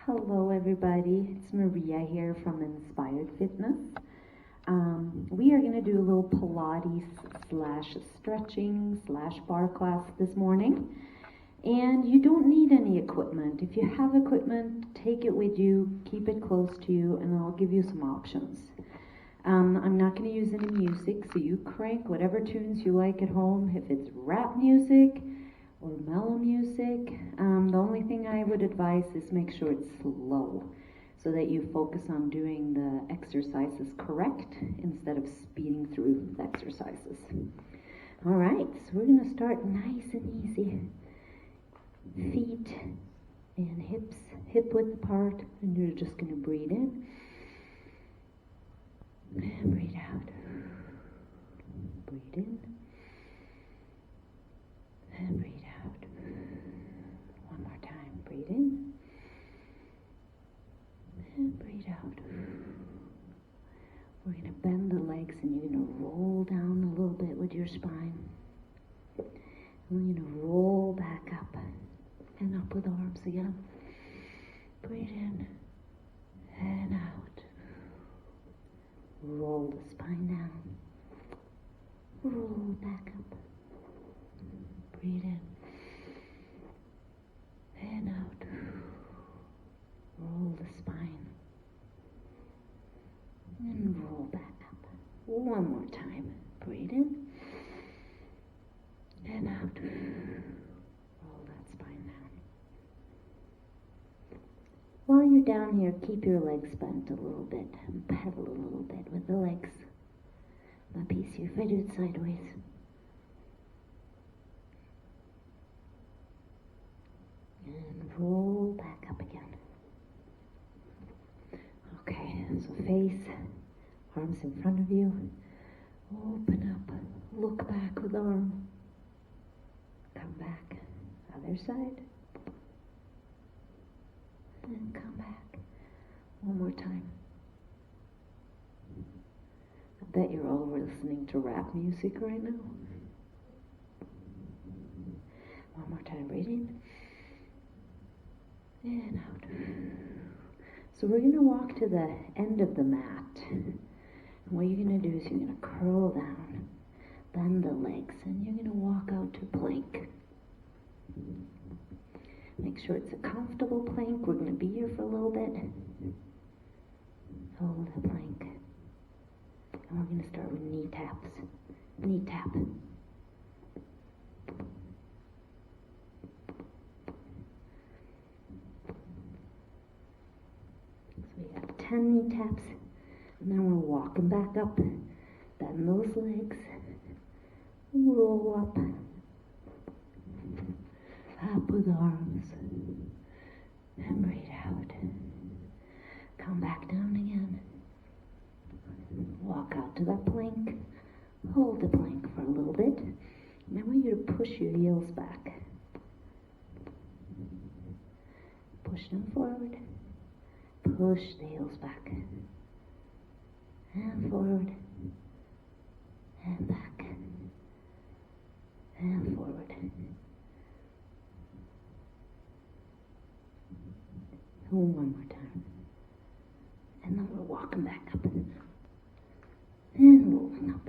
Hello everybody, it's Maria here from Inspired Fitness. We are going to do a little Pilates slash stretching slash bar class this morning. And you don't need any equipment. If you have equipment, take it with you, keep it close to you, and I'll give you some options. I'm not going to use any music, so you crank whatever tunes you like at home. If it's rap music or mellow music, the only thing I would advise is make sure it's slow so that you focus on doing the exercises correct instead of speeding through the exercises. All right, so we're going to start nice and easy. Feet and hips hip width apart, and you're just going to breathe in and breathe out. Breathe in and breathe out. One more time. Breathe in and breathe out. We're going to bend the legs and you're going to roll down a little bit with your spine. And we're going to roll back up and up with the arms again. Breathe in and out. Roll the spine down. Roll back up. Breathe in and out. Roll the spine and roll back up. One more time. Breathe in and out. Roll that spine down. While you're down here, keep your legs bent a little bit and pedal a little bit with the legs. Might be easier if I do it sideways. And roll back up again. Okay, so face, arms in front of you. Open up, look back with arm. Come back, other side. And come back. One more time. I bet you're all listening to rap music right now. One more time, breathe in and out. So we're going to walk to the end of the mat. And what you're going to do is you're going to curl down, bend the legs, and you're going to walk out to plank. Make sure it's a comfortable plank. We're going to be here for a little bit. Hold the plank. And we're going to start with knee taps. Knee tap. So we got 10 knee taps. And then we're walking back up. Bend those legs. Roll up. Up with arms. And breathe out. Come back down again. Walk out to that plank. Hold the plank for a little bit. And I want you to push your heels back. Push them forward. Push the heels back. And forward. And back. And forward. One more time. And then we're walking back up. And rolling up.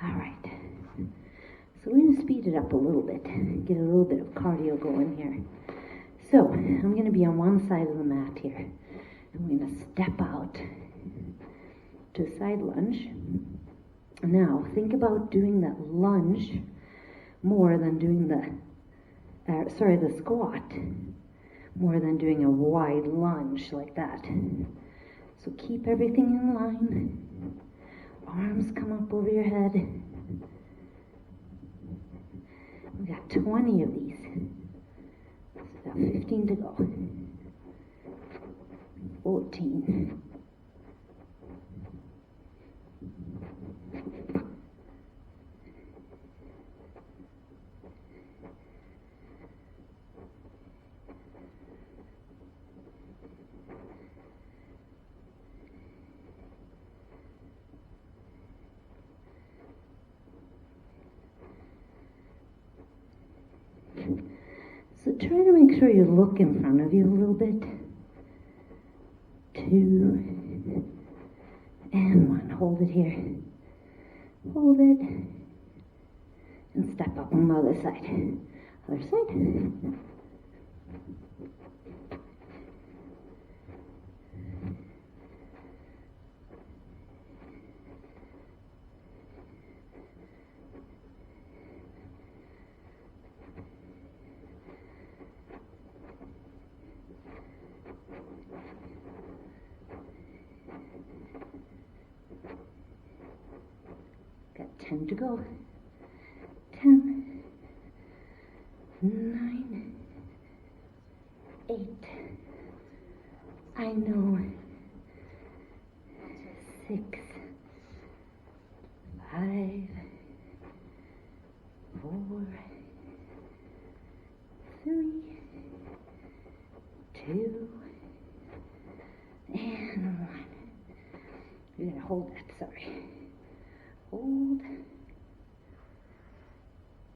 All right. So we're going to speed it up a little bit. Get a little bit of cardio going here. So I'm going to be on one side of the mat here. And we're going to step out to a side lunge. Now, think about doing that lunge more than doing the squat. More than doing a wide lunge like that. So keep everything in line. Arms come up over your head. We got 20 of these. So we got 15 to go. 14. So try to make sure you look in front of you a little bit. 2 and 1. Hold it here. Hold it. And step up on the other side. Other side. Got 10 to go. 10, 9, 8. I know. 6, 5, 4, 3, 2, and 1. You're gonna hold that, sorry. Hold.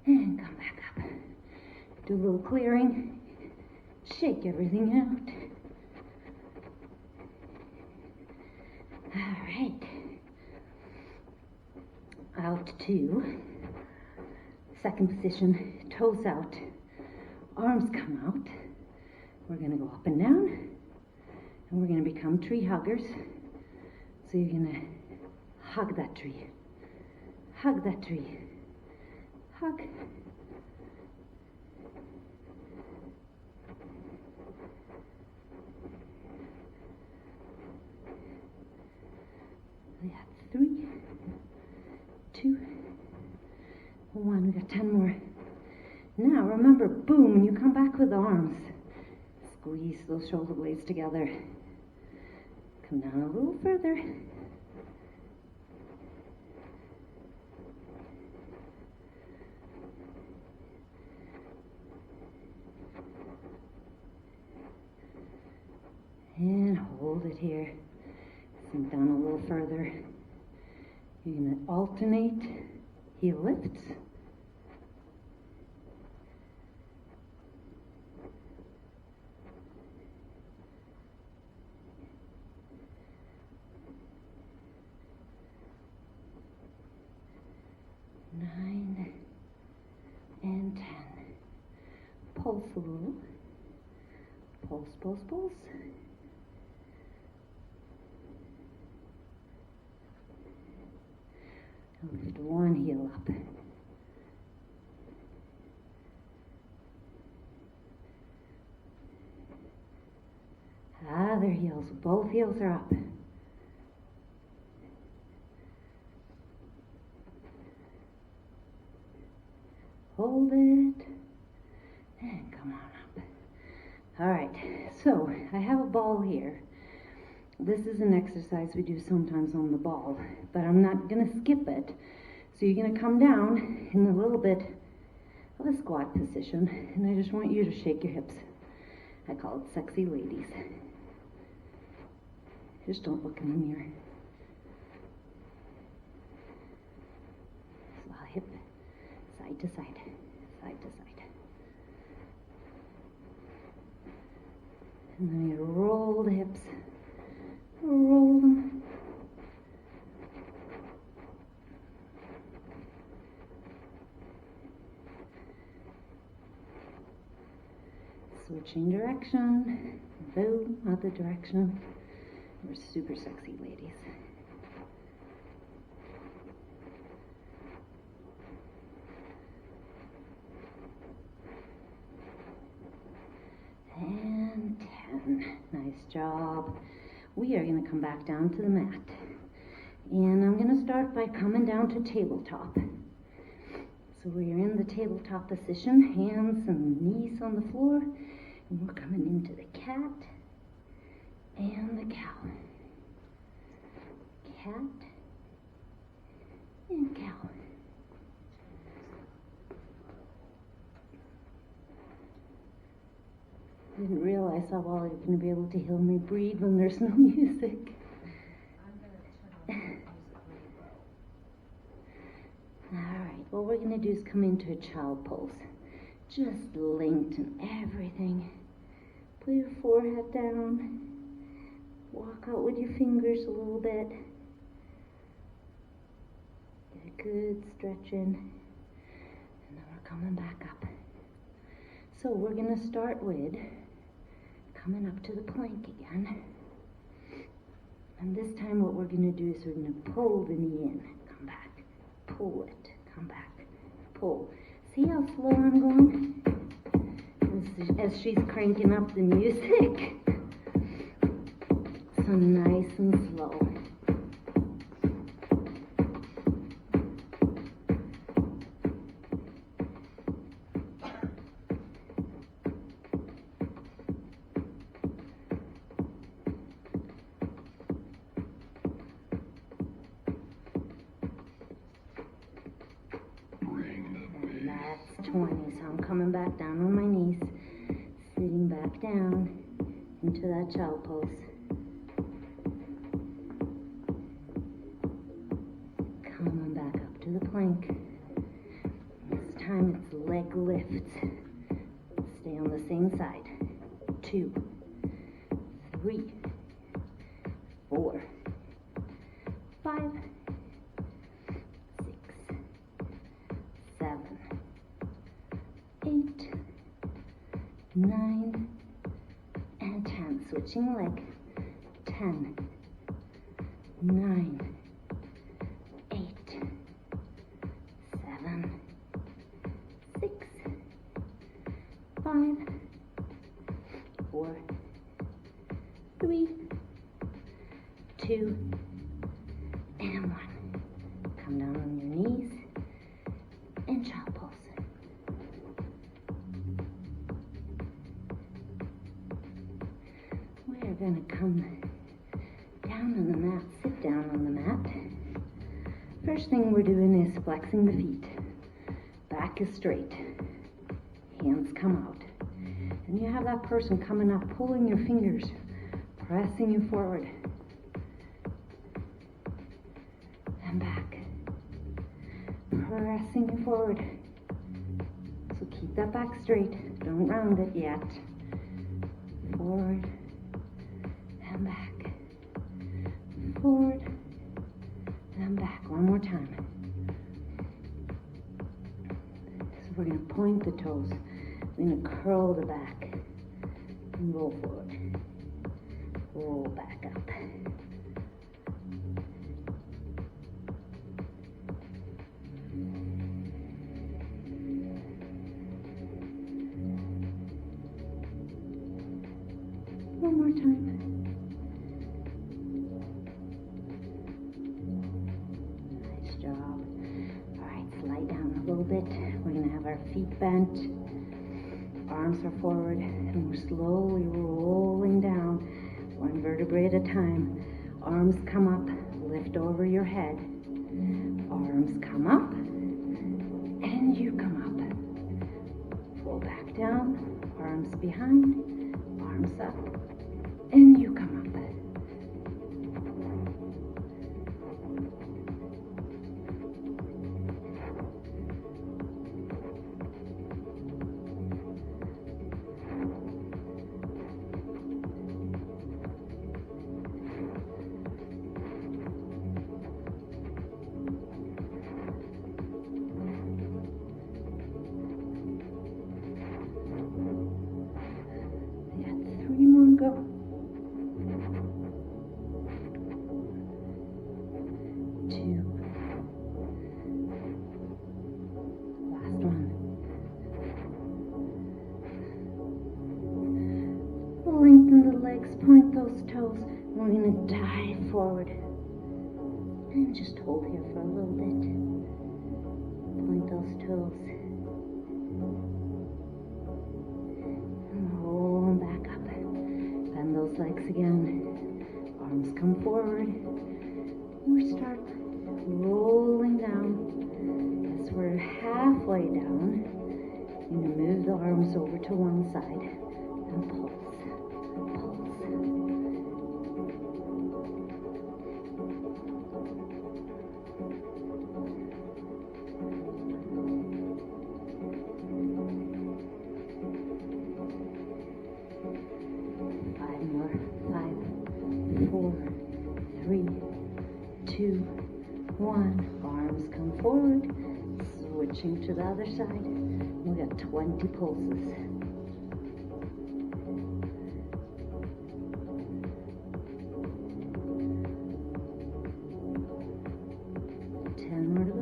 And come back up. Do a little clearing. Shake everything out. All right. Out to second position. Toes out. Arms come out. We're going to go up and down. And we're going to become tree huggers. So you're going to hug that tree. Hug that tree. Hug. We got 3, 2, 1. We got 10 more. Now remember, boom, when you come back with the arms, squeeze those shoulder blades together. Come down a little further. And hold it here. Sink down a little further. You're going to alternate heel lifts. Nine and 10. Pulse a little. Pulse, pulse, pulse. Lift one heel up. Other heels. Both heels are up. Hold it. And come on up. All right. So I have a ball here. This is an exercise we do sometimes on the ball, but I'm not going to skip it. So you're going to come down in a little bit of a squat position, and I just want you to shake your hips. I call it sexy ladies. Just don't look in the mirror. So hip, side to side, side to side. And then you roll the hips. Roll them. Switching direction. Boom, other direction. We're super sexy ladies. And 10. Nice job. We are going to come back down to the mat. And I'm going to start by coming down to tabletop. So we're in the tabletop position, hands and knees on the floor. And we're coming into the cat and the cow. Cat and cow. I didn't realize how well you're going to be able to hear me breathe when there's no music. All right, what we're going to do is come into a child pose. Just lengthen everything. Put your forehead down. Walk out with your fingers a little bit. Get a good stretch in. And then we're coming back up. So we're going to start with coming up to the plank again. And this time what we're going to do is we're going to pull the knee in. Come back. Pull it. Come back. Pull. See how slow I'm going? As she's cranking up the music. So nice and slow. And that's 20. So I'm coming back down on my knees, sitting back down into that child pose. Coming back up to the plank. This time it's leg lifts. Stay on the same side. 2, 3, 4, 5, 6, 7, 8, 9, and 10. Switching leg. 10, 9, 8, 7, 6, 5, 4, 3, 2, and 1. Come down on your knees and child pose. We're going to come down on the mat, sit down on the mat. First thing we're doing is flexing the feet. Back is straight. Hands come out. And you have that person coming up, pulling your fingers, pressing you forward. And back. Pressing you forward. So keep that back straight. Don't round it yet. Forward and back. Forward and back. One more time. So we're going to point the toes. We're going to curl the back and roll forward. Roll back up. One more time. Nice job. All right, slide down a little bit. We're going to have our feet bent. Arms are forward, and we're slowly rolling down, one vertebrae at a time. Arms come up, lift over your head. Arms come up, and you come up. Pull back down, arms behind, arms up, and you come up. Go. 2. Last one. Lengthen the legs, point those toes. We're going to dive forward. And just hold here for a little bit. Point those toes. And roll them back up. Bend those legs again. Arms come forward. We start rolling down. As we're halfway down, you're going to move the arms over to one side and pulse. Pulse. 2, 1. Arms come forward. Switching to the other side. We got 20 pulses. 10 more to go.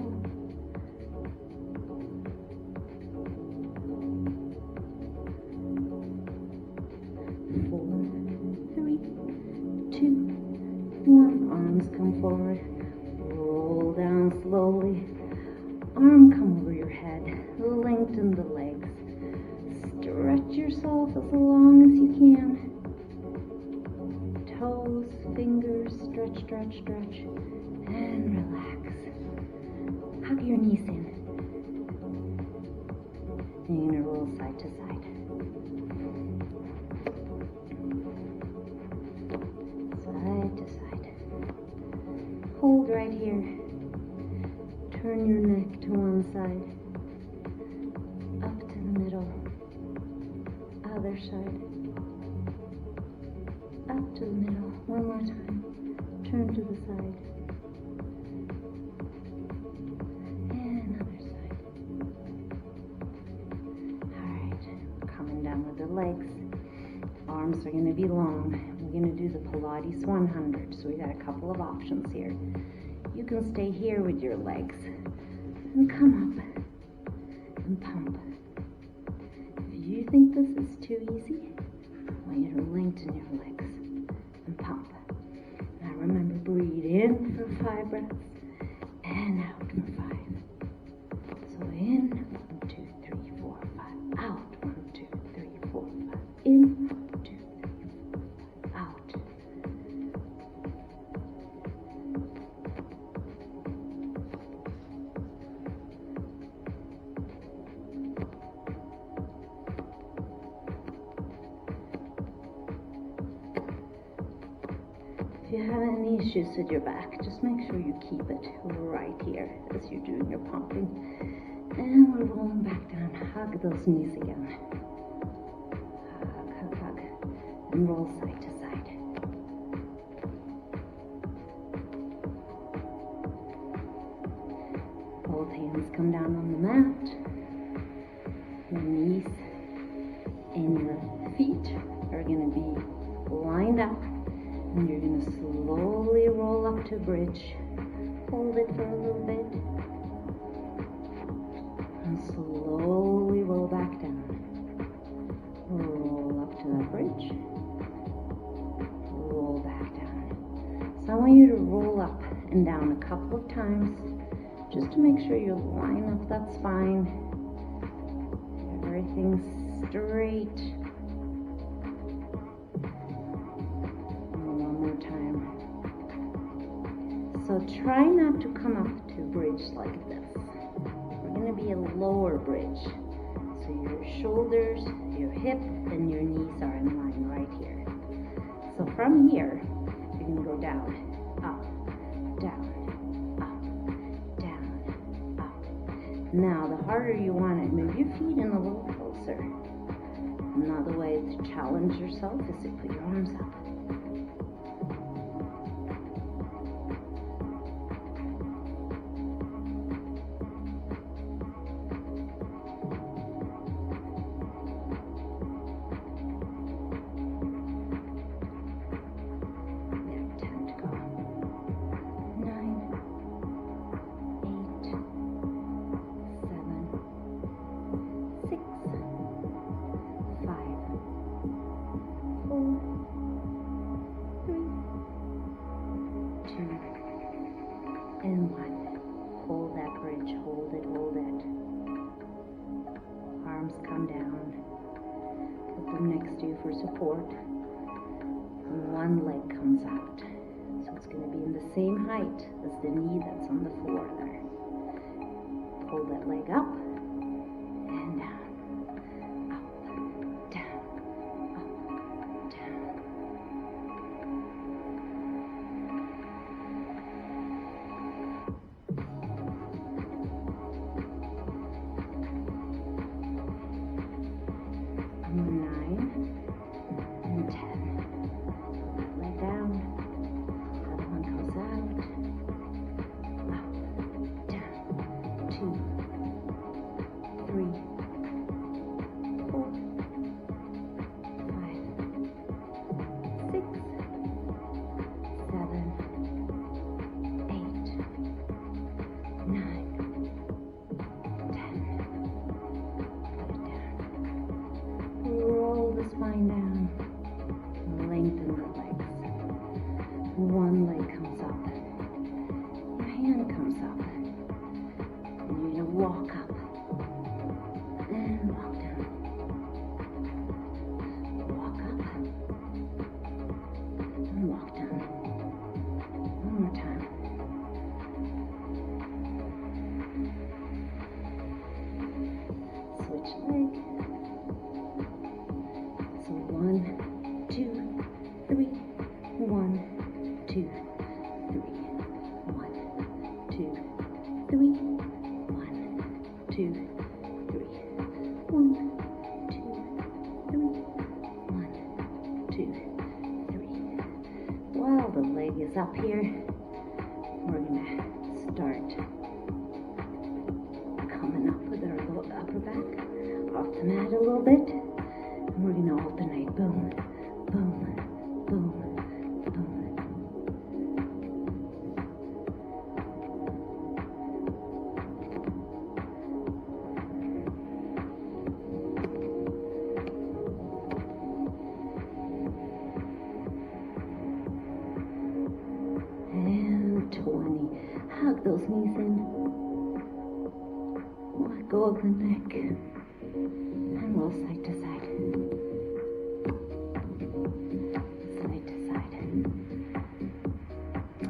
4, 3, 2, 1. Arms come forward. Roll down slowly. Arm come over your head. Lengthen the legs. Stretch yourself as long as you can. Toes, fingers, stretch, stretch, stretch. And relax. Hug your knees in. And you're going to roll side to side. Side to side. Hold right here. Turn your neck to one side. Up to the middle. Other side. Up to the middle. One more time. Turn to the side. And other side. Alright. Coming down with the legs. Arms are going to be long. We're going to do the Pilates 100. So we got a couple of options here. You can stay here with your legs and come up and pump. If you think this is too easy, I want you to lengthen your legs and pump. Now remember, breathe in for 5 breaths and out for 5. So in, 1, 2, 3, 4, 5. Out, 1, 2, 3, 4, 5. In, 1, 2, 3, 4, 5. Out. If you have any issues with your back, just make sure you keep it right here as you're doing your pumping. And we're rolling back down. Hug those knees again. Hug, hug, hug. And roll side to side. Both hands come down on the mat. Your knees and your feet are going to be lined up. And you're going to slowly roll up to bridge. Hold it for a little bit. And slowly roll back down. Roll up to that bridge. Roll back down. So I want you to roll up and down a couple of times just to make sure you line up that spine. Everything's straight. Time. So try not to come up to bridge like this. We're going to be a lower bridge. So your shoulders, your hip, and your knees are in line right here. So from here, you're going to go down, up, down, up, down, up. Now, the harder you want it, move your feet in a little closer. Another way to challenge yourself is to put your arms up. And 1. Hold that bridge. Hold it, hold it. Arms come down. Put them next to you for support. And one leg comes out. So it's going to be in the same height as the knee that's on the floor there. Pull that leg up and down. Up, down, up, down. walk up, and walk down. Walk up, and walk down. One more time. Switch leg. So 1, 2, 3. 1, 2, 3. 1, 2, 3. 1, 2, 3. 1, 2, 3. 1, 2, 3. While the leg is up here, we're going to start coming up with our upper back off the mat a little bit. And we're going to alternate. Boom, boom, boom, boom. And 20. Hug those knees in. Let go of the neck. And roll side to side. Side to side.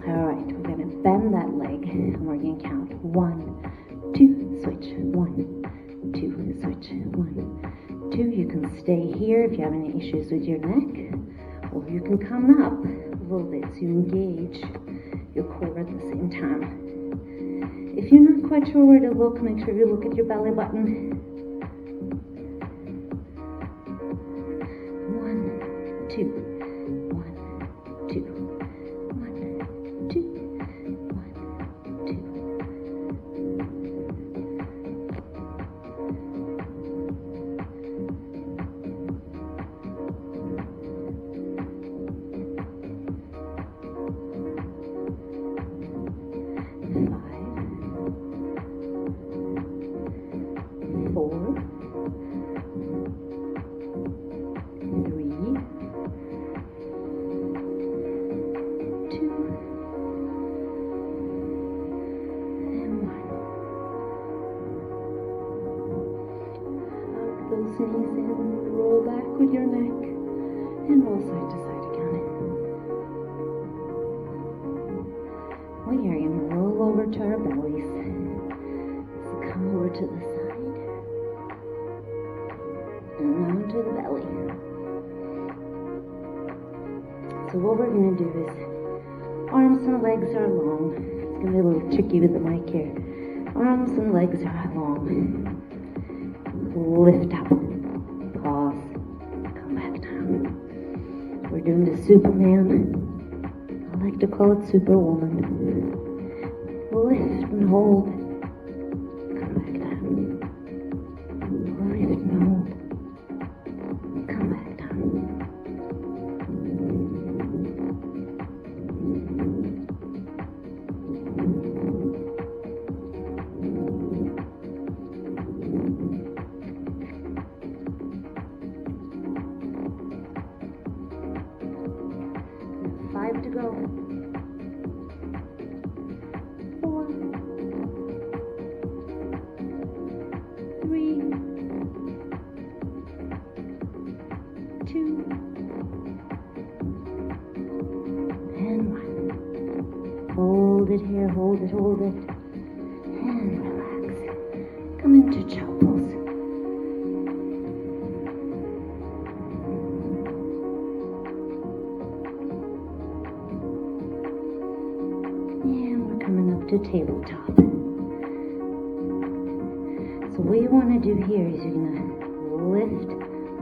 Alright, we're going to bend that leg and we're going to count 1, 2, switch, 1, 2, switch, 1, 2. You can stay here if you have any issues with your neck, or you can come up a little bit so you engage your core at the same time. If you're not quite sure where to look, make sure you look at your belly button. 1, 2, 1, 2, 1, 2, 1, 2. 4, 3, 2, and 1. Hug those knees in, roll back with your neck, and roll side to side again. We are going to roll over to our bellies. So come over to the side. And onto the belly. So what we're going to do is, arms and legs are long. It's going to be a little tricky with the mic here. Arms and legs are long. Lift up. Pause. Come back down. We're doing the Superman. I like to call it Superwoman. Lift and hold. Come back down. Lift and hold. Come back down. 5 to go. 4, 3, 2, and 1. Hold it here, hold it, hold it. And relax. Come into child pose. And we're coming up to tabletop. So what you want to do here is you're going to lift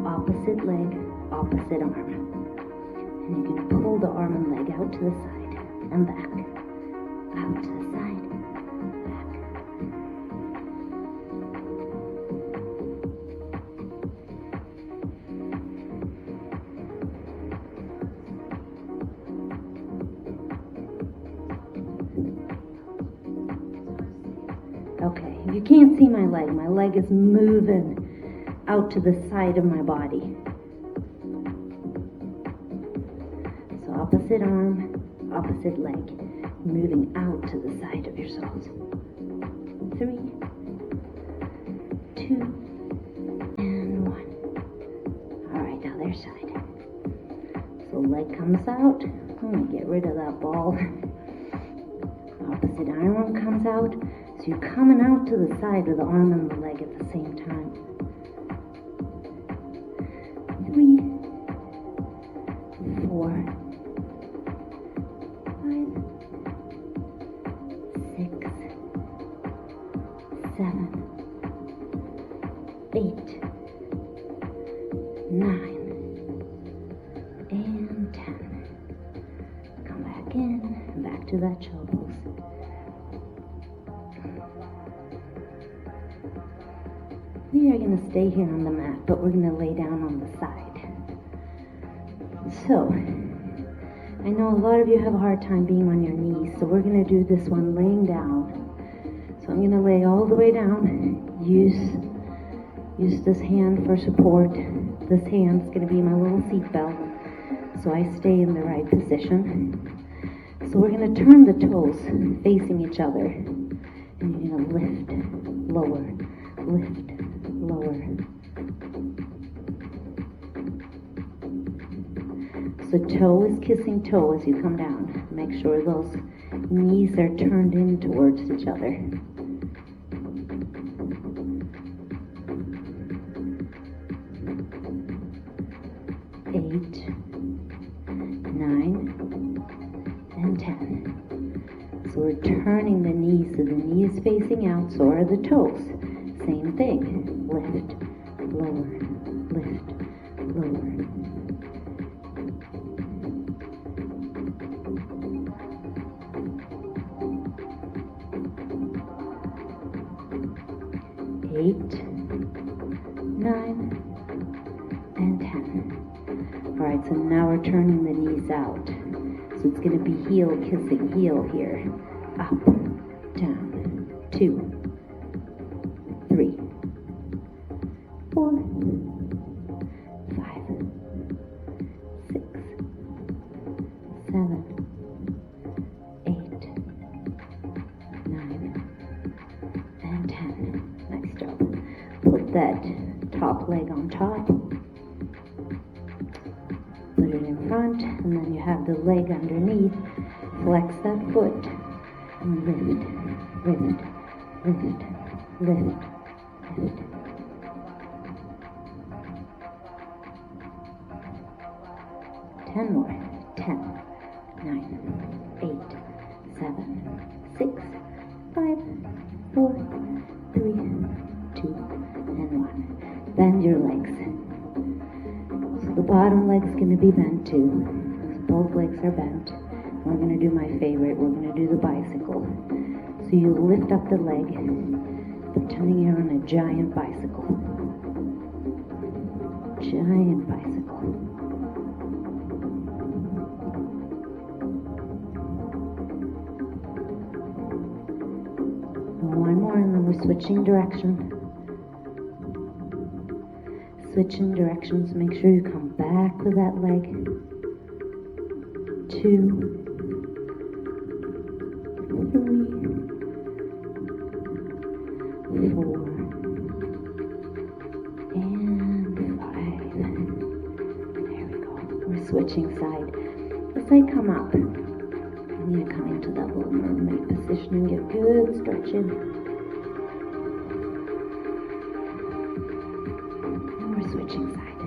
opposite leg, opposite arm. And you're going to pull the arm and leg out to the side and back. Out to the side, back. Okay, if you can't see my leg is moving out to the side of my body. So opposite arm, opposite leg, moving out to the side of yourselves. 3, 2, and 1. All right, other side. So leg comes out. I'm going to get rid of that ball. Opposite arm comes out. So you're coming out to the side with the arm and the leg at the same time. 3, 4, 5, 6, 7, 8, 9, and 10. Come back in, and back to that chill pose. We are going to stay here on the mat, but we're going to lay down on the side. So, I know a lot of you have a hard time being on your knees, so we're going to do this one laying down. So I'm going to lay all the way down. Use this hand for support. This hand's going to be my little seat belt, so I stay in the right position. So we're going to turn the toes facing each other, and you're going to lift, lower, lift, lower. So toe is kissing toe as you come down. Make sure those knees are turned in towards each other. 8, 9, and 10. So we're turning the knees, so the knee is facing out, so are the toes. Same thing. Lift, lower, lift, lower. 8, 9, and 10. Alright, so now we're turning the knees out. So it's going to be heel kissing heel here. Up, down, 2, 3, 4, 5, 6, 7, 8, 9, and 10. Nice job. Put that top leg on top. Put it in front, and then you have the leg underneath. Flex that foot and lift, lift, lift, lift, lift. Ten more. 10, 9, 8, 7, 6, 5, 4, 3, 2, and 1. Bend your legs. So the bottom leg's going to be bent too. Both legs are bent. We're going to do my favorite. We're going to do the bicycle. So you lift up the leg, pretending you're on a giant bicycle. Giant bicycle. One more, and then we're switching direction. Switching directions. Make sure you come back with that leg. 2, 3, 4, and 5. There we go. We're switching side. As I come up, I'm going to come into that little mermaid position and get good stretching. And we're switching side.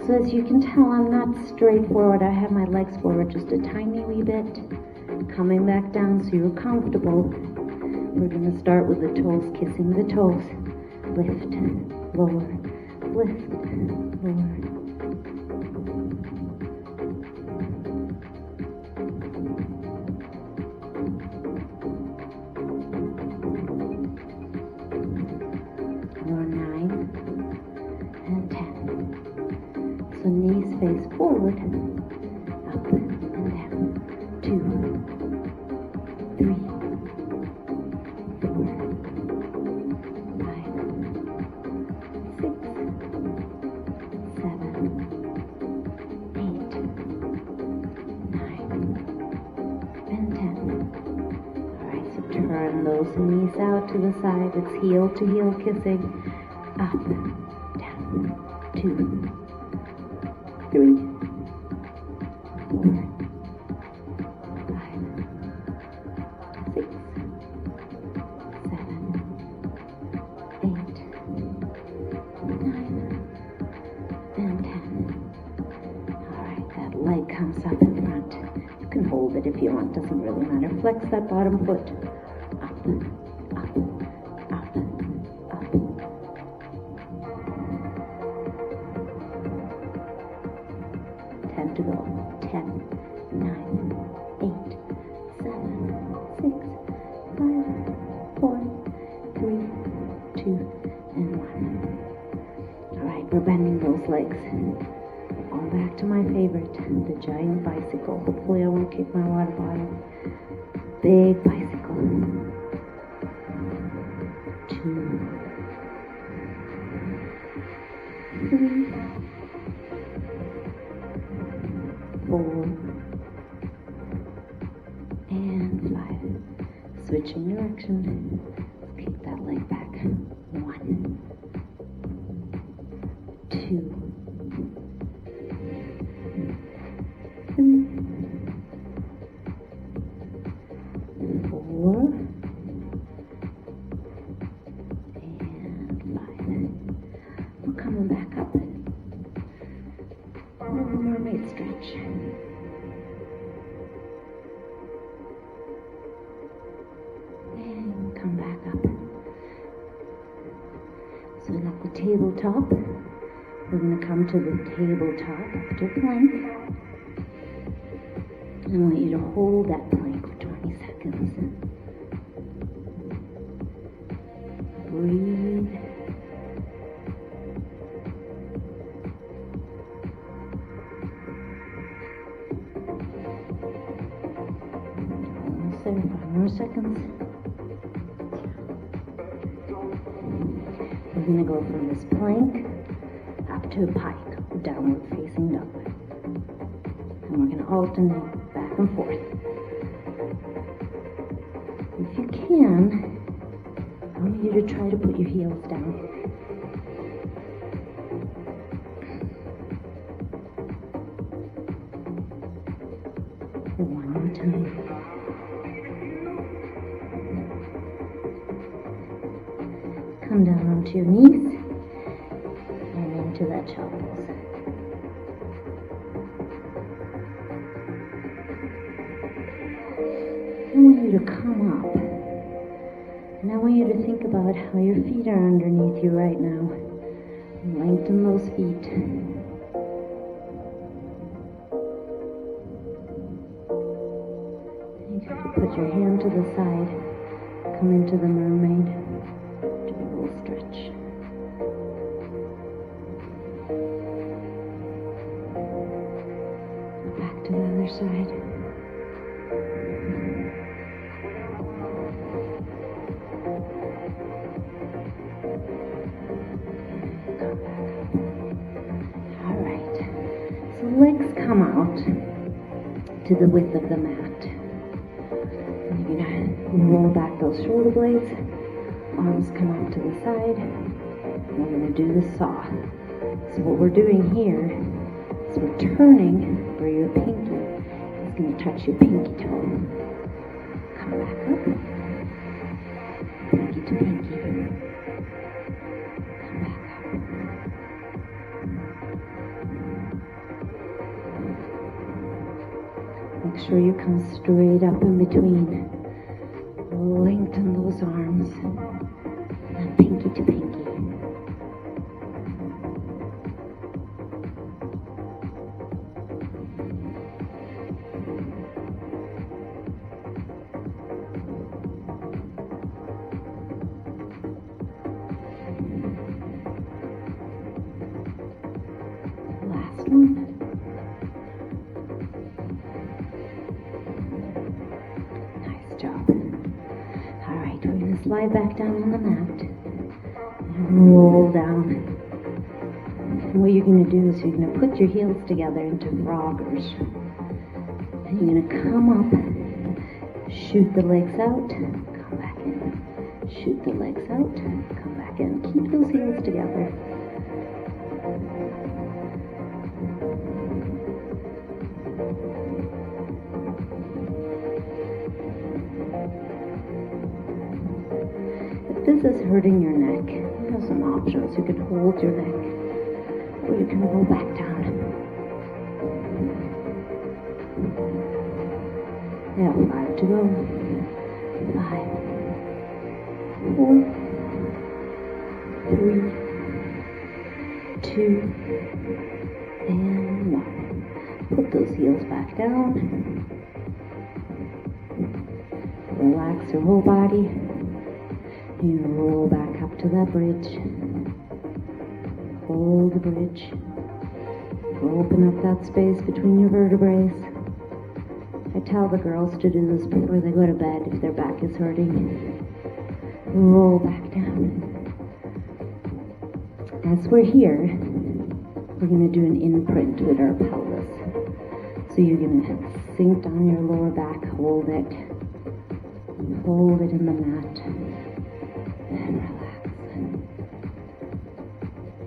So as you can tell, I'm not straight forward. I have my legs forward just a tiny wee bit. Coming back down so you're comfortable. We're going to start with the toes, kissing the toes. Lift, lower, lift, lower. More 9 and 10. So knees face forward, up and down, 2, 3, 4, 5, 6, 7, 8, 9, and 10. Alright, Arm those knees out to the side. It's heel to heel kissing. Up, down, 2, 3, 4, 5, 6, 7, 8, 9, and 10. Alright, that leg comes up in front. You can hold it if you want, doesn't really matter. Flex that bottom foot. Up, up, up, up. 10 to go. 10, 9, 8, 7, 6, 5, 4, 3, 2, and 1. Alright, we're bending those legs. On back to my favorite, the giant bicycle. Hopefully I won't kick my water bottle. Big bicycle. 2, 3, 4, and 5. Switching direction. Let's kick that leg back. 1, 2, 3, 4, and 5. We're coming back up. Little mermaid stretch. And come back up. So we got the tabletop. We're going to come to the tabletop up to plank. And I want you to hold that plank for 20 seconds. Breathe. Almost there. 5 more seconds. We're going to go from this plank up to a pike, downward facing dog. And we're going to alternate back and forth. If you can, I want you to try to put your heels down. For one more time. Come down onto your knees and into that child pose. I want you to come up, and I want you to think about how your feet are underneath you right now. Lengthen those feet. You can put your hand to the side, come into the mermaid, do a little stretch. Back to the other side. Legs come out to the width of the mat. And you're going to roll back those shoulder blades. Arms come out to the side. And we're going to do the saw. So what we're doing here is we're turning where your pinky is going to touch your pinky toe. Come back up. Pinky to pinky. Come back up. Make sure you come straight up in between. Lengthen those arms. And pinky to pinky. Last one. Slide back down on the mat and roll down. And what you're going to do is you're going to put your heels together into froggers. And you're going to come up, shoot the legs out, come back Shoot the legs out. Come back in. Keep those heels together. If this is hurting your neck, you have some options. You can hold your neck, or you can roll back down. Yeah, 5 to go. 5, 4, 3, 2, and 1. Put those heels back down. Relax your whole body. And roll back up to that bridge. Hold the bridge. Open up that space between your vertebrae. I tell the girls to do this before they go to bed if their back is hurting. Roll back down. As we're here, we're going to do an imprint with our pelvis. So you're going to sink down your lower back, hold it. Hold it in the mat. And relax.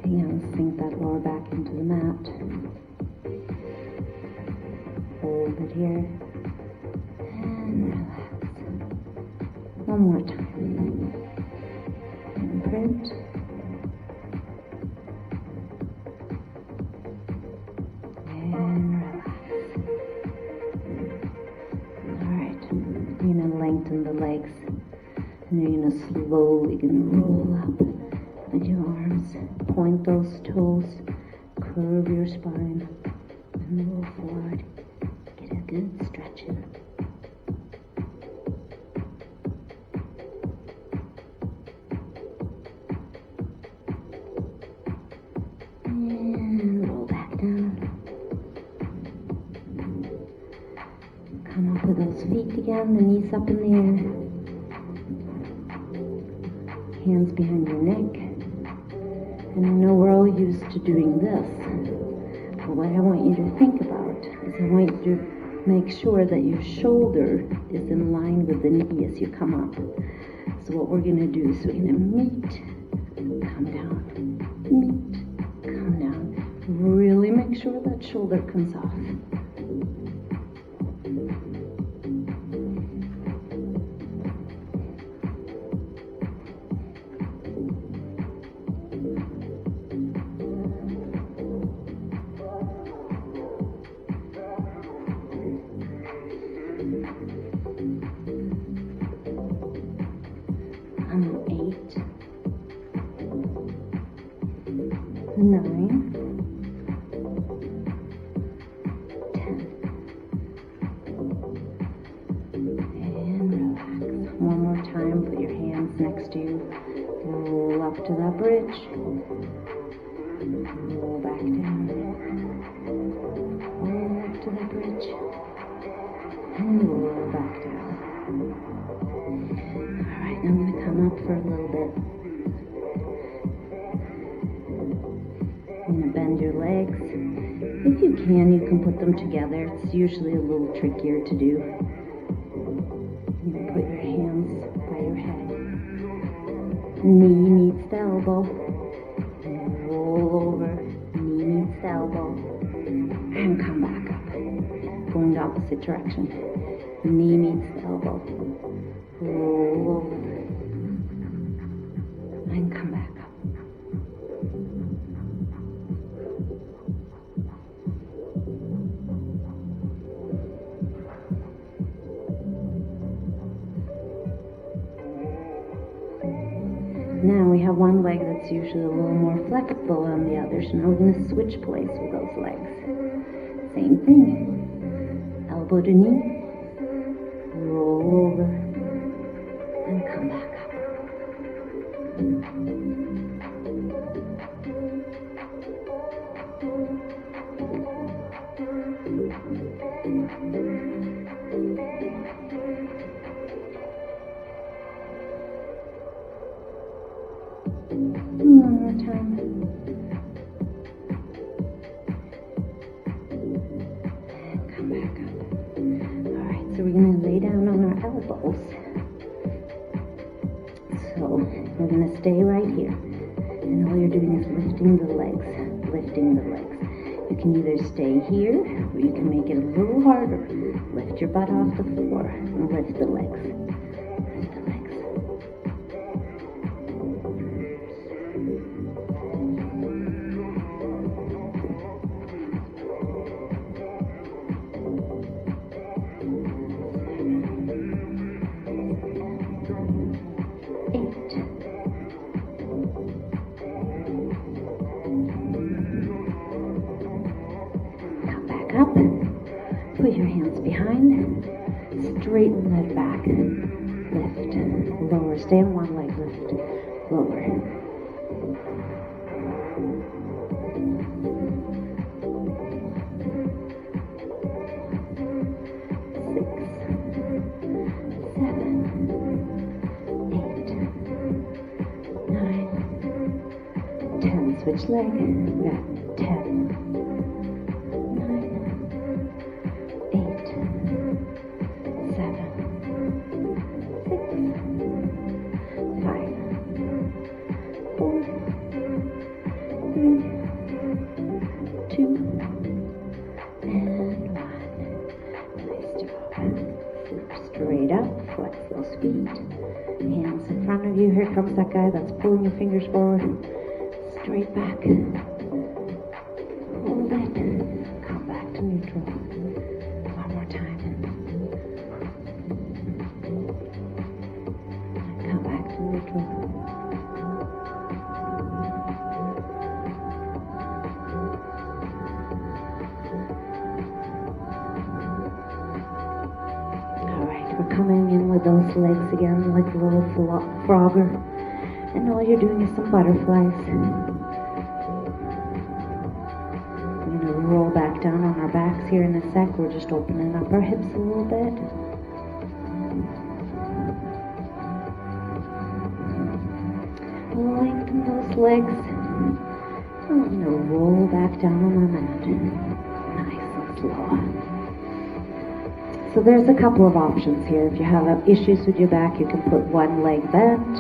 And sink that lower back into the mat. Hold it here. And relax. One more time. Imprint. And relax. Alright. You're going to lengthen the legs. And you're going to slowly roll up with your arms. Point those toes. Curve your spine. And roll forward. Get a good stretch in. And roll back down. Come up with those feet again, the knees up in the air. Hands behind your neck. And I know we're all used to doing this. But what I want you to think about is I want you to make sure that your shoulder is in line with the knee as you come up. So what we're going to do is we're going to meet, come down, meet, come down. Really make sure that shoulder comes off. Next to you, roll up to that bridge, roll back down, roll up to that bridge, and roll back down. Alright, I'm going to come up for a little bit. I'm going to bend your legs. If you can put them together. It's usually a little trickier to do. You can put your hands by your head. Knee meets the elbow. Roll over. Knee meets the elbow. And come back up. Going the opposite direction. Knee meets the elbow. Roll over. And come back up. Now we have one leg that's usually a little more flexible than the other, so now we're going to switch place with those legs. Same thing. Elbow to knee, roll over, and come back up. One more time. And come back up. Alright, so we're going to lay down on our elbows. So So we're going to stay right here. And all you're doing is lifting the legs, lifting the legs. You can either stay here, or you can make it a little harder. Lift your butt off the floor and lift the legs. Lift the legs. 8. Come back up. Put your hands behind. Straighten that back. Lift. Lower. Stay on one leg. Lift. Lower. 10. Switch leg. We got 10. 9. 8. 7. 6. 5. 4. 3. 2. And 1. Nice job. Straight up. Flex those feet. Hands in front of you. Here comes that guy that's pulling your fingers forward. Straight back. Hold it. Come back to neutral. One more time. Come back to neutral. Alright, we're coming in with those legs again like a little frogger. And all you're doing is some butterflies. We're going to roll back down on our backs here in a sec. We're just opening up our hips a little bit. Lengthen those legs. And we're going to roll back down on our mat. Nice and slow. So there's a couple of options here. If you have issues with your back, you can put one leg bent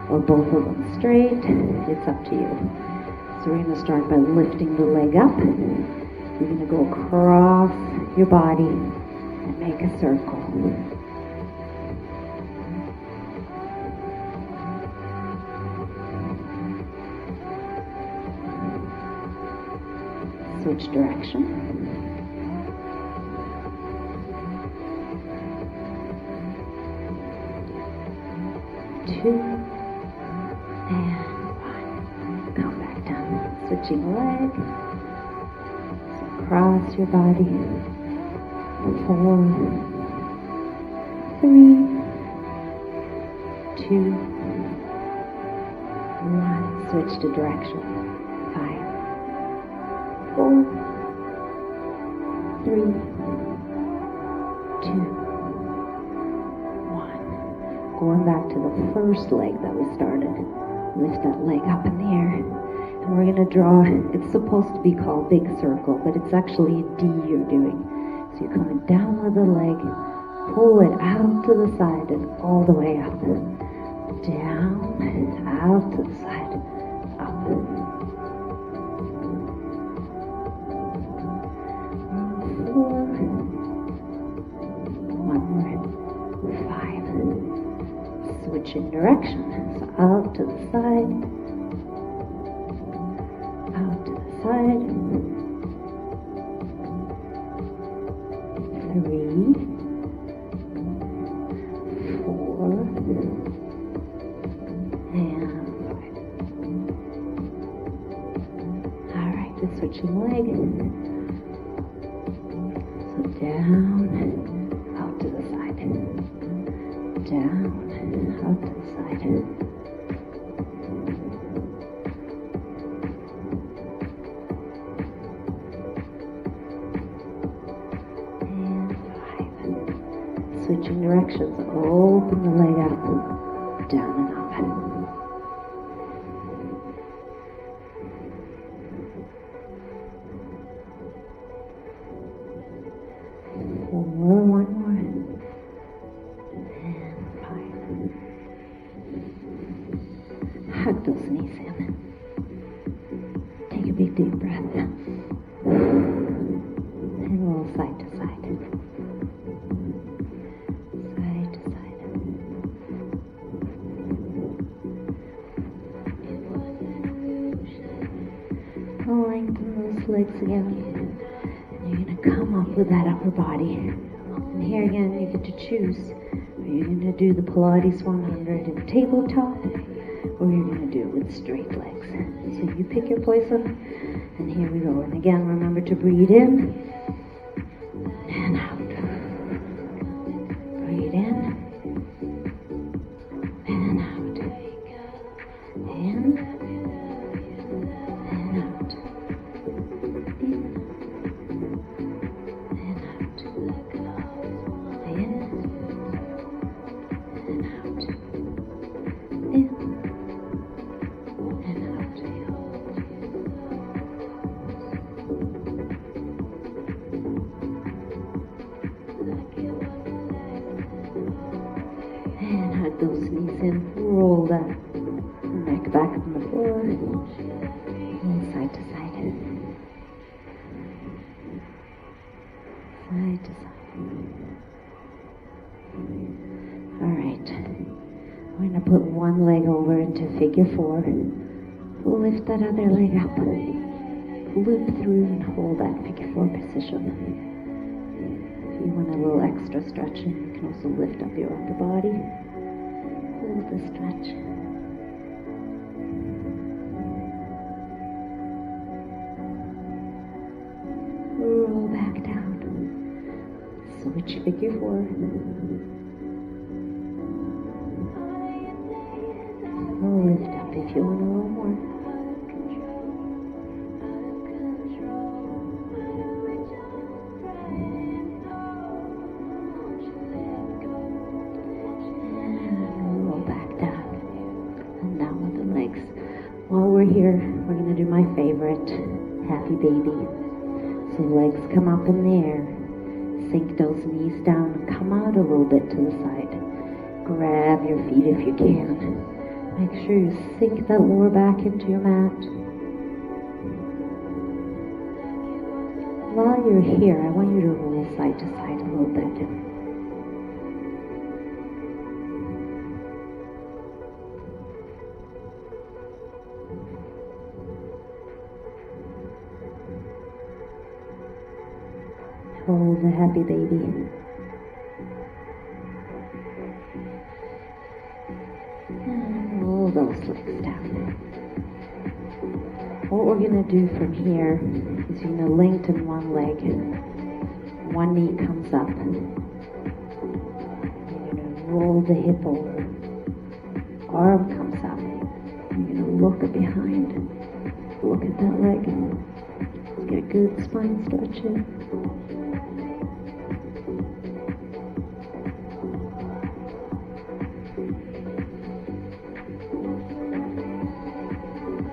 or both of them straight. It's up to you. So we're going to start by lifting the leg up. You're going to go across your body and make a circle. Switch direction. Two. And 1. Come back down. Switching leg. So across your body. 4. 3. 2. 1. Switch to direction. 5. 4. 3. 2. Going back to the first leg that we started. Lift that leg up in the air. And we're going to draw, it's supposed to be called big circle, but it's actually a D you're doing. So you're coming down with the leg, pull it out to the side and all the way up. Down, out to the side, up. 4. 1 more. 5. Switching direction. So out to the side. Out to the side. 3. 4. And 5. Alright, just switching leg. So down, out to the side. Down, out to the side. And 5. Switching directions. Open the leg up. Down and up. 4. 1 more. And 5. Tuck those knees in. Take a big deep breath. And roll side to side. Side to side. Lengthen those legs again. And you're going to come up with that upper body. And here again, you get to choose. Are you going to do the Pilates 100 in tabletop? Or you're going to do it with straight legs. So you pick your poison. And here we go. And again, remember to breathe in and out. Breathe in and out. In and out. In and out. In and out. In and out. And hug those knees in. Roll that neck back on the floor. Roll side to side. Side to side. Alright. We're going to put one leg over into figure 4. Lift that other leg up. Loop through and hold that figure 4 position. If you want a little extra stretching, you can also lift up your upper body. Hold the stretch. Roll back down. Switch figure 4. Lift up if you want a little more. And roll back down. And down with the legs. While we're here, we're going to do my favorite, happy baby. So legs come up in the air. Sink those knees down and come out a little bit to the side. Grab your feet if you can. Make sure you sink that lower back into your mat. While you're here, I want you to roll side to side a little bit. Hold the happy baby. Those legs down. What we're going to do from here is you're going to lengthen one leg. One knee comes up. You're going to roll the hip over. Arm comes up. You're going to look behind. Look at that leg. Get a good spine stretch in.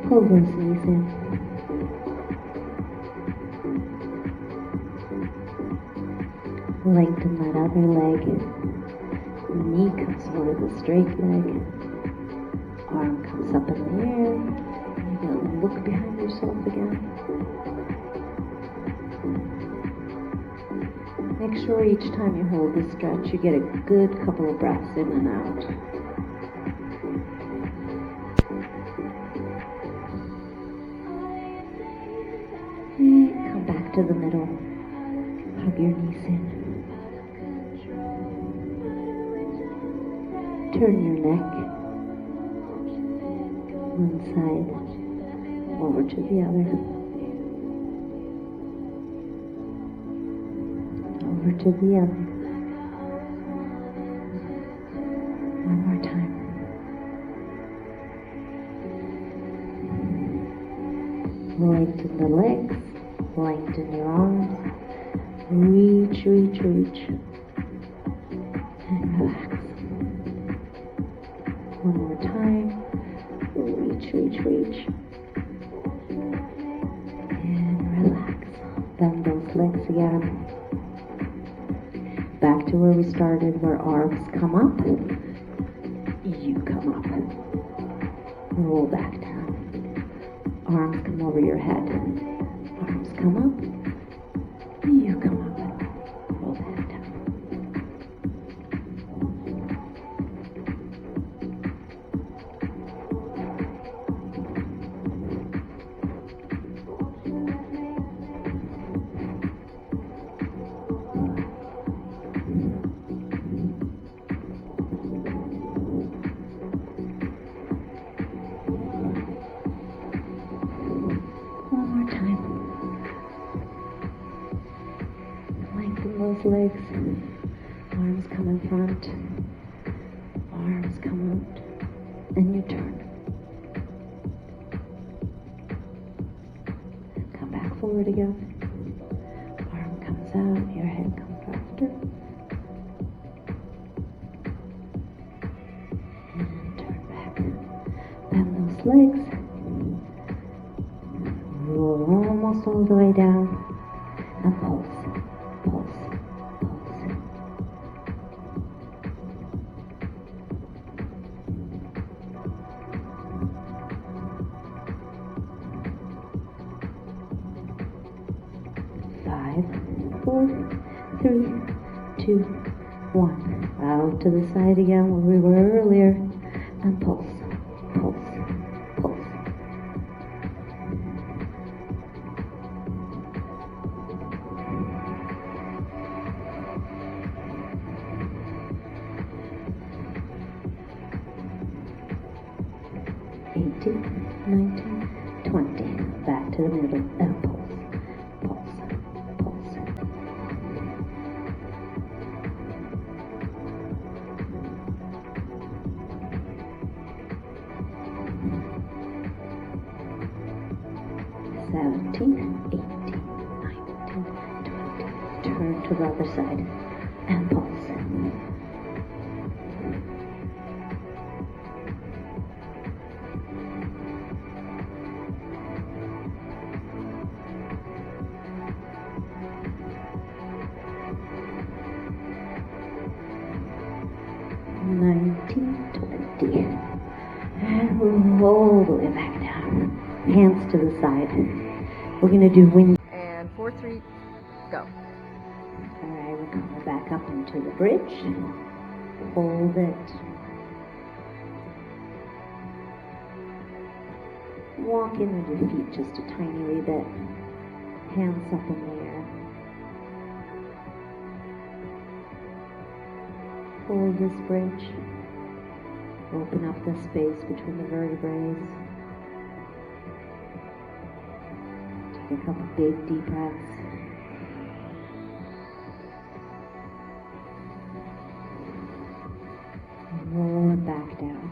Pull those knees in. Lengthen that other leg. The knee comes over the straight leg. Arm comes up in the air. You're going to look behind yourself again. Make sure each time you hold this stretch, you get a good couple of breaths in and out. Come back to the middle. Hug your knees in. Turn your neck one side over to the other. Over to the other. One more time. Lengthen the legs. Lengthen your arms. Reach, reach, reach. And relax. One more time. Reach, reach, reach. And relax. Bend those legs again. Back to where we started, where arms come up. You come up. Roll back down. Arms come over your head. Arms come up. You come up. Roll back down. One more time. Lengthen those legs. Arms come in front. Arms come out. And you turn. Come back forward again. Arm comes out. Your head comes after. And turn back. Bend those legs. Roll almost all the way down. And pulse. Pulse. Pulse. 5, 4, 3, 2, 1. Out to the side again where we were earlier. And pulse. Pulse. Pulse. Eighteen, 19, 20. Back to the middle. And pulse. Pulse. Pulse. 17, 18, 19, 20. Turn to the other side. And pulse. 19, 20. And roll the way back down. Hands to the side. We're going to do wind. And 4, 3, go. Alright, we're coming back up into the bridge. Hold it. Walk in with your feet just a tiny wee bit. Hands up in the air. Hold this bridge. Open up the space between the vertebrae. Take a couple big deep breaths. And roll it back down.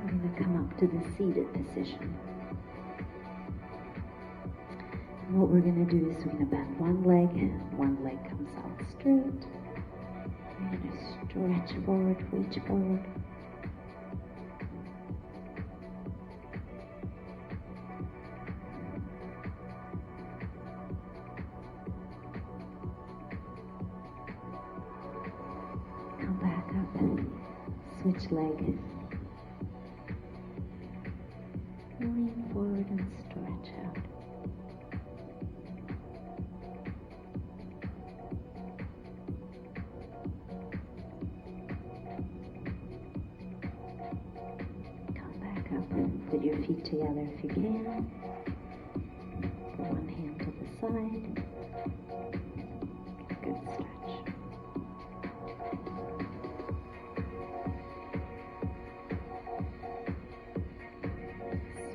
We're going to come up to the seated position. And what we're going to do is we're going to bend one leg comes out straight. We're going to stretch forward, reach forward. Come back up, switch leg. Lean forward and stretch out. Put your feet together if you can. Put one hand to the side. Good stretch.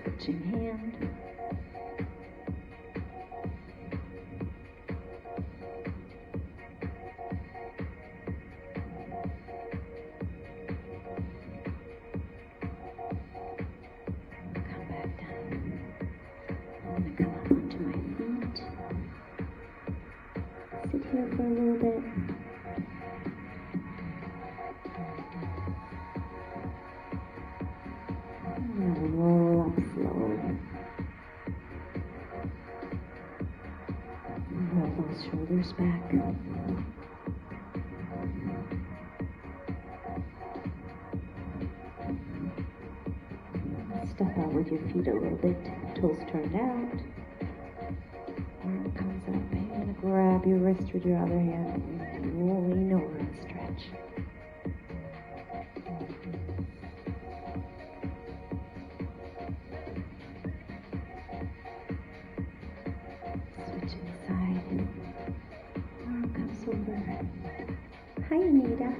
Switching hand. Sit here for a little bit. And roll up slowly. Roll those shoulders back. step out with your feet a little bit, toes turned out. Arm comes up. You're going to grab your wrist with your other hand and lean over and stretch. Switching side. Arm comes over. Hi, Anita.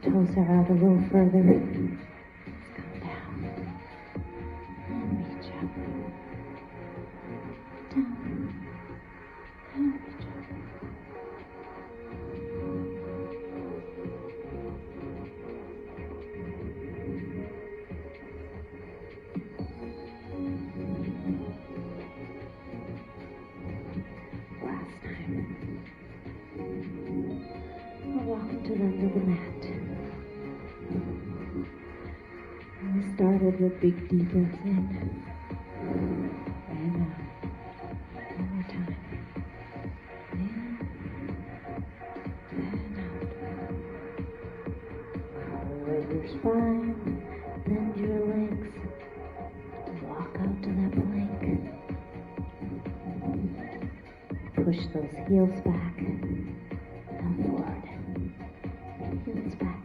Toes are out a little further. Let's come down and reach up. Down and reach up. Last time. We're walking to the end of the mat. We started with big deep breaths in and out. One more time. In and out. Curve your spine, bend your legs, walk out to that plank. Push those heels back and forward. Heels back.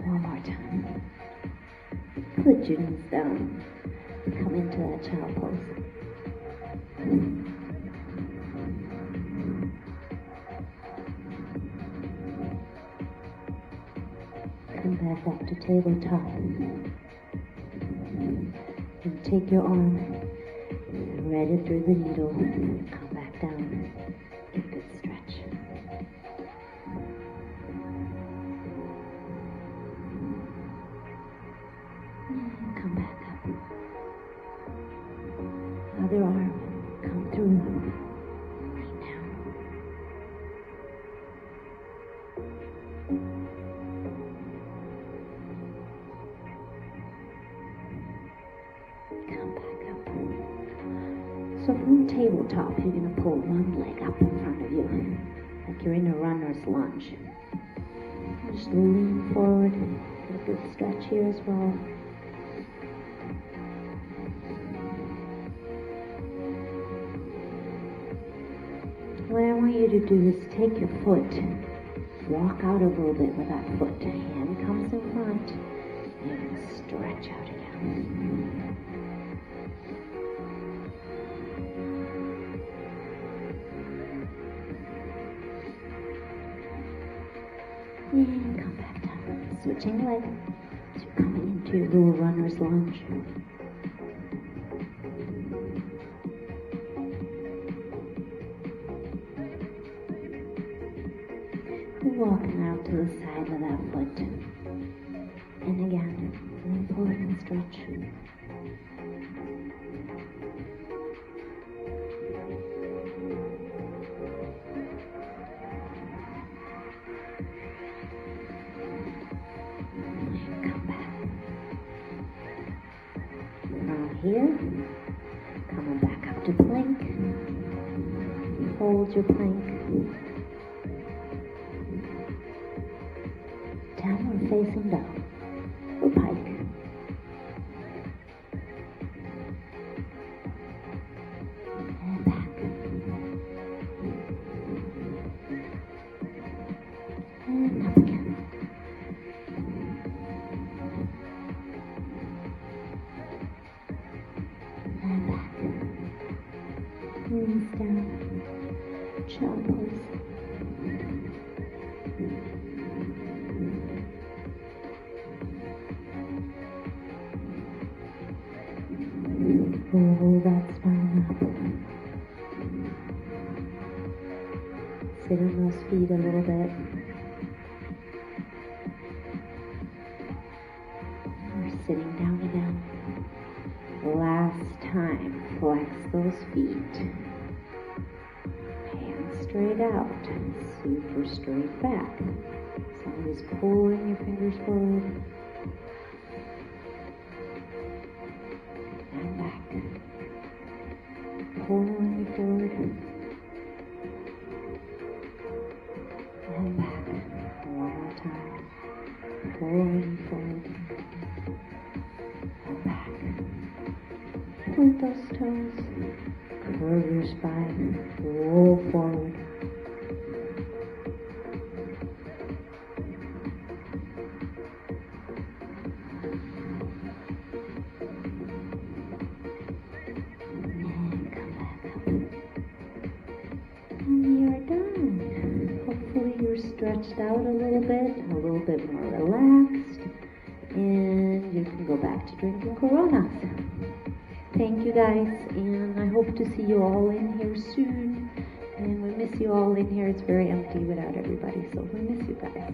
One more time. Put your knees down. Come into that child pose. Come back up to tabletop. And take your arm, right it through the needle. Come back down. Get a good stretch. Come back up. Other arm, come through. Right down. Come back up. So from tabletop, you're going to pull one leg up in front of you, like you're in a runner's lunge. Just lean forward. Get a good stretch here as well. What I want you to do is take your foot, walk out a little bit with that foot. Hand comes in front, and you're going to stretch out again. And come back down. Switching leg. So you're coming into your little runner's lunge. Walking out to the side of that foot. And again, lean forward and stretch. And come back. From here, coming back up to plank. Hold your plank. Downward facing dog, or pike. And back. And up again. And back. Knees down. Child pose. Roll that spine up. Sit on those feet a little bit. We're sitting down again. Last time, flex those feet. Hands straight out, super straight back. So just pulling your fingers forward and back. Pulling you forward and back. One more time. Pulling you forward and back. Point those toes. Curve your spine. Roll forward. Stretched out a little bit more relaxed, and you can go back to drinking Coronas. Thank you guys, and I hope to see you all in here soon, and we miss you all in here. It's very empty without everybody, so we miss you guys.